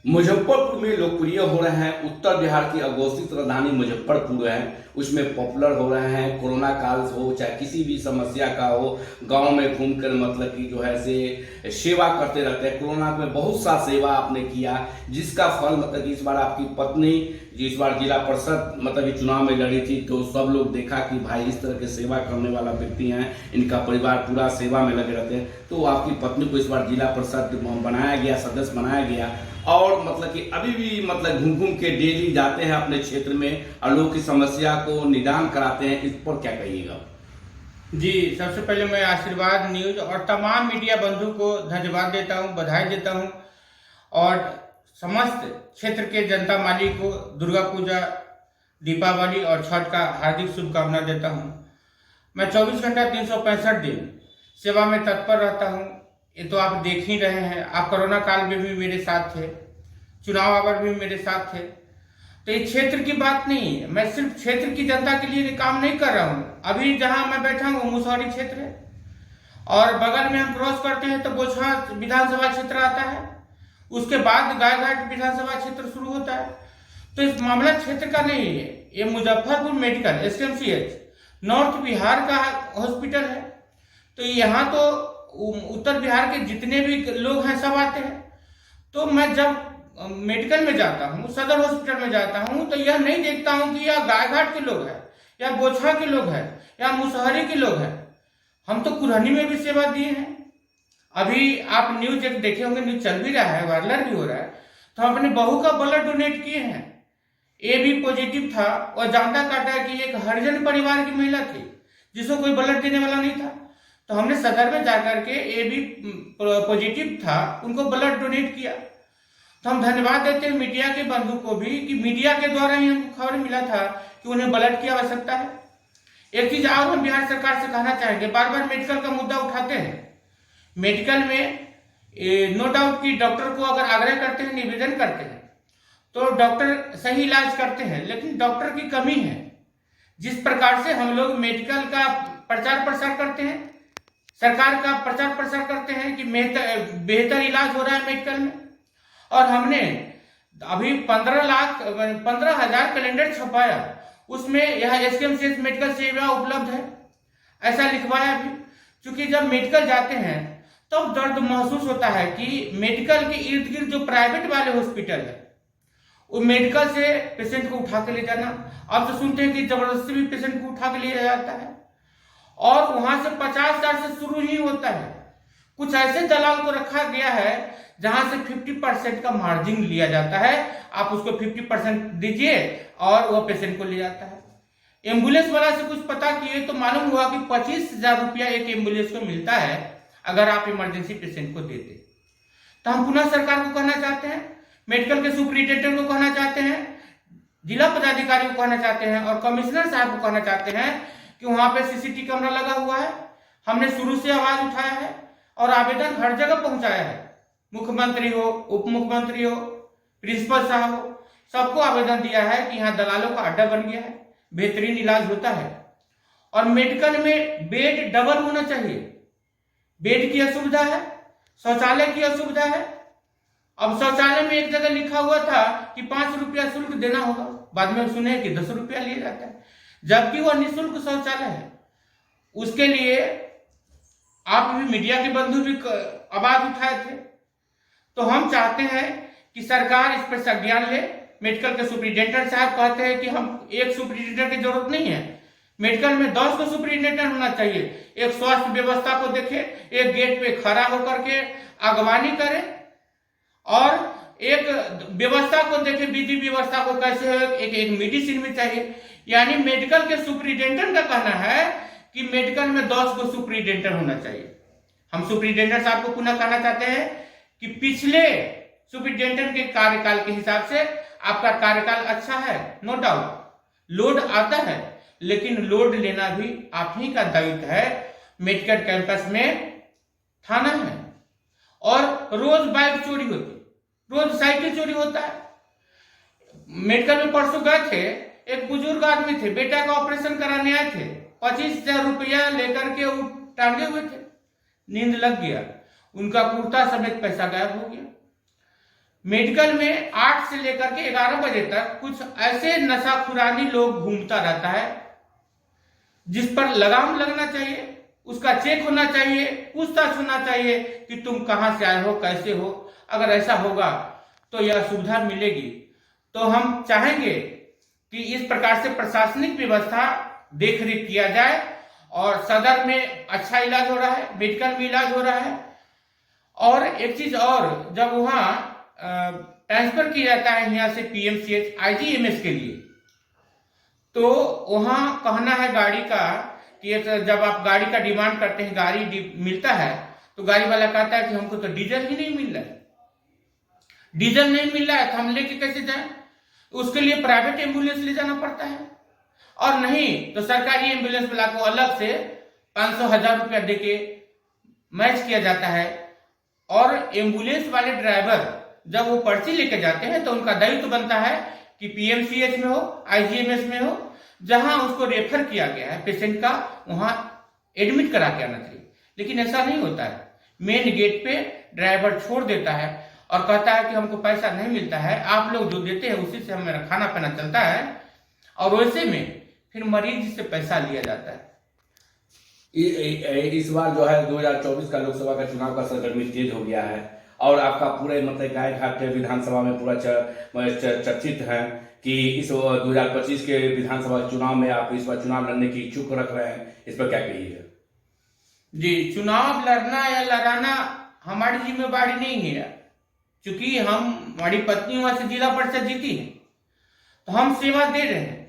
मुजफ्फरपुर में लोकप्रिय हो रहे हैं। उत्तर बिहार की अघोषित राजधानी मुजफ्फरपुर है, उसमें पॉपुलर हो रहे हैं। कोरोना काल हो चाहे किसी भी समस्या का हो, गांव में घूमकर मतलब कि जो है से सेवा करते रहते हैं। कोरोना में बहुत सा सेवा आपने किया, जिसका फल मतलब कि इस बार आपकी पत्नी इस बार जिला परिषद मतलब कि चुनाव में लड़ी थी, तो सब लोग देखा कि भाई इस तरह के सेवा करने वाला व्यक्ति हैं, इनका परिवार पूरा सेवा में लगे रहते हैं। तो आपकी पत्नी को इस बार जिला परिषद बनाया गया, सदस्य बनाया गया। और मतलब कि अभी भी मतलब घूम घूम के डेली जाते हैं अपने क्षेत्र में और लोगों की समस्या को निदान कराते हैं। इस पर क्या कहिएगा? जी, सबसे पहले मैं आशीर्वाद न्यूज और तमाम मीडिया बंधु को धन्यवाद देता हूं, बधाई देता हूं और समस्त क्षेत्र के जनता माली को दुर्गा पूजा, दीपावली और छठ का हार्दिक शुभकामना देता हूं। मैं 24 घंटा 365 दिन सेवा में तत्पर रहता हूं। ये तो आप देख ही रहे हैं। आप कोरोना काल में भी मेरे साथ थे, चुनाव आवर भी मेरे साथ थे। तो ये क्षेत्र की बात नहीं है, मैं सिर्फ क्षेत्र की जनता के लिए काम नहीं कर रहा हूँ। अभी जहां मैं बैठा हूँ मुसौरी क्षेत्र है और बगल में हम क्रॉस करते हैं तो बोचहा विधानसभा क्षेत्र आता है, उसके बाद गायघाट विधानसभा क्षेत्र शुरू होता है। तो इस मामला क्षेत्र का नहीं है, ये मुजफ्फरपुर मेडिकल एसएमसीएच नॉर्थ बिहार का हॉस्पिटल है। तो यहाँ तो उत्तर बिहार के जितने भी लोग हैं सब आते हैं। तो मैं जब मेडिकल में जाता हूँ, सदर हॉस्पिटल में जाता हूँ, तो यह नहीं देखता हूँ कि यह गायघाट के लोग हैं या बोचहा के लोग हैं या मुसहरी के लोग हैं। हम तो कुरहनी में भी सेवा दिए हैं। अभी आप न्यूज एक देखे होंगे, न्यूज चल भी रहा है, वायरल भी हो रहा है। तो हम अपनी बहू का ब्लड डोनेट किए हैं। ए भी पॉजिटिव था और जानता काटा कि एक हरिजन परिवार की महिला थी जिसको कोई ब्लड देने वाला नहीं था। तो हमने सदर में जाकर के ए भी पॉजिटिव था, उनको ब्लड डोनेट किया। तो हम धन्यवाद देते हैं मीडिया के बंधु को भी कि मीडिया के द्वारा ही हमको खबर मिला था कि उन्हें ब्लड की आवश्यकता है। एक चीज और हम बिहार सरकार से कहना चाहेंगे, बार बार मेडिकल का मुद्दा उठाते हैं। मेडिकल में नो डाउट कि डॉक्टर को अगर आग्रह करते हैं, निवेदन करते हैं, तो डॉक्टर सही इलाज करते हैं, लेकिन डॉक्टर की कमी है। जिस प्रकार से हम लोग मेडिकल का प्रचार प्रसार करते हैं, सरकार का प्रचार प्रसार करते हैं कि बेहतर इलाज हो रहा है मेडिकल में, और हमने अभी 15,000 कैलेंडर छपाया, उसमें यह एसकेएमसीएच मेडिकल सेवा उपलब्ध है ऐसा लिखवाया भी। क्योंकि जब मेडिकल जाते हैं तब तो दर्द महसूस होता है कि मेडिकल के इर्द गिर्द जो प्राइवेट वाले हॉस्पिटल है, वो मेडिकल से पेशेंट को उठा के ले जाना, अब तो सुनते हैं कि जबरदस्ती भी पेशेंट को उठा के लिया जाता है और वहां से 50,000 से शुरू ही होता है। कुछ ऐसे दलाल को रखा गया है जहां से 50% का मार्जिन लिया जाता है, आप उसको 50% दीजिए और वह पेशेंट को ले जाता है। एम्बुलेंस वाला से कुछ पता किए तो मालूम हुआ कि 25,000 रुपया एक एम्बुलेंस को मिलता है अगर आप इमरजेंसी पेशेंट को देते। तो हम पुनः सरकार को कहना चाहते हैं, मेडिकल के सुपरिटेंडेंट को कहना चाहते हैं, जिला पदाधिकारी को कहना चाहते हैं और कमिश्नर साहब को कहना चाहते हैं कि वहां पे सीसीटीवी कैमरा लगा हुआ है। हमने शुरू से आवाज उठाया है और आवेदन हर जगह पहुंचाया है। मुख्यमंत्री हो, उप मुख्यमंत्री हो, प्रिंसिपल साहब हो, सबको आवेदन दिया है कि यहाँ दलालों का अड्डा बन गया है, बेहतरीन इलाज होता है। और मेडिकल में बेड डबल होना चाहिए। बेड की असुविधा है, शौचालय की असुविधा है। अब शौचालय में एक जगह लिखा हुआ था कि 5 रुपया शुल्क देना होगा, बाद में सुने कि 10 रुपया लिया जाता है, जबकि वह निःशुल्क शौचालय है। उसके लिए आप भी मीडिया के बंधु भी आवाज उठाए थे। तो हम चाहते हैं कि सरकार इस पर संज्ञान ले। मेडिकल के सुपरिटेंडेंट साहब कहते हैं कि हम एक सुपरिटेंडेंट की जरूरत नहीं है, मेडिकल में 10 को सुपरिटेंडेंट होना चाहिए। एक स्वास्थ्य व्यवस्था को देखे, एक गेट पे खड़ा होकर के अगवानी करे और एक व्यवस्था को देखे, विधि व्यवस्था को कैसे हो, एक मेडिसिन में चाहिए। यानी मेडिकल के सुपरिटेंडेंट का कहना है कि मेडिकल में 10 को सुपरिटेंडेंट होना चाहिए। हम सुपरिटेंडेंट साहब को पुनः कहना चाहते हैं कि पिछले सुपरिटेंडेंट के कार्यकाल के हिसाब से आपका कार्यकाल अच्छा है, नो डाउट लोड आता है, लेकिन लोड लेना भी आप ही का दायित्व है। मेडिकल कैंपस में थाना है और रोज बाइक चोरी होती, रोज साइकिल चोरी होता है। मेडिकल में परसों गए थे, एक बुजुर्ग आदमी थे, बेटा का ऑपरेशन कराने आए थे, 25,000 रुपया लेकर के वो टांगे हुए थे, नींद लग गया, उनका कुर्ता समेत पैसा गायब हो गया। मेडिकल में 8 से लेकर के 11 बजे तक कुछ ऐसे नशाखुरानी लोग घूमता रहता है जिस पर लगाम लगना चाहिए, उसका चेक होना चाहिए, पूछताछ होना चाहिए कि तुम कहां से आए हो, कैसे हो। अगर ऐसा होगा तो यह सुविधा मिलेगी। तो हम चाहेंगे कि इस प्रकार से प्रशासनिक व्यवस्था देख रेख किया जाए और सदर में अच्छा इलाज हो रहा है, मेडिकल में इलाज हो रहा है। और एक चीज और, जब वहां ट्रांसफर किया जाता है यहाँ से पीएमसीएच आईजीएमएस के लिए, तो वहां कहना है गाड़ी का कि जब आप गाड़ी का डिमांड करते हैं, गाड़ी मिलता है, तो गाड़ी वाला कहता है कि हमको तो डीजल ही नहीं मिल रहा है। डीजल नहीं मिल रहा है तो हम लेके कैसे जाएं? उसके लिए प्राइवेट एम्बुलेंस ले जाना पड़ता है, और नहीं तो सरकारी एम्बुलेंस वाला को अलग से 500-1000 रुपया देके मैच किया जाता है। और एम्बुलेंस वाले ड्राइवर जब वो पर्ची लेके जाते हैं तो उनका दायित्व बनता है कि पीएमसीएच में हो, आईजीएमएस में हो, जहां उसको रेफर किया गया है पेशेंट का, वहां एडमिट करा के आना चाहिए। लेकिन ऐसा नहीं होता है। मेन गेट पे ड्राइवर छोड़ देता है और कहता है कि हमको पैसा नहीं मिलता है, आप लोग जो देते हैं उसी से हमारा खाना पीना चलता है, और वैसे में फिर मरीज से पैसा लिया जाता है। इस बार जो है 2024 का लोकसभा का चुनाव का सरगर्मी तेज हो गया है, और आपका पूरे मतलब गाय घाट विधानसभा में पूरा चर्चित है कि इस 2025 के विधानसभा चुनाव में आप इस बार चुनाव लड़ने की इच्छुक रख रहे हैं, इस पर क्या कहिएगा? जी, चुनाव लड़ना या लड़ाना हमारी जिम्मेवारी नहीं है, क्योंकि हमारी पत्नी वहां से जिला परिषद जीती है, तो हम सेवा दे रहे हैं।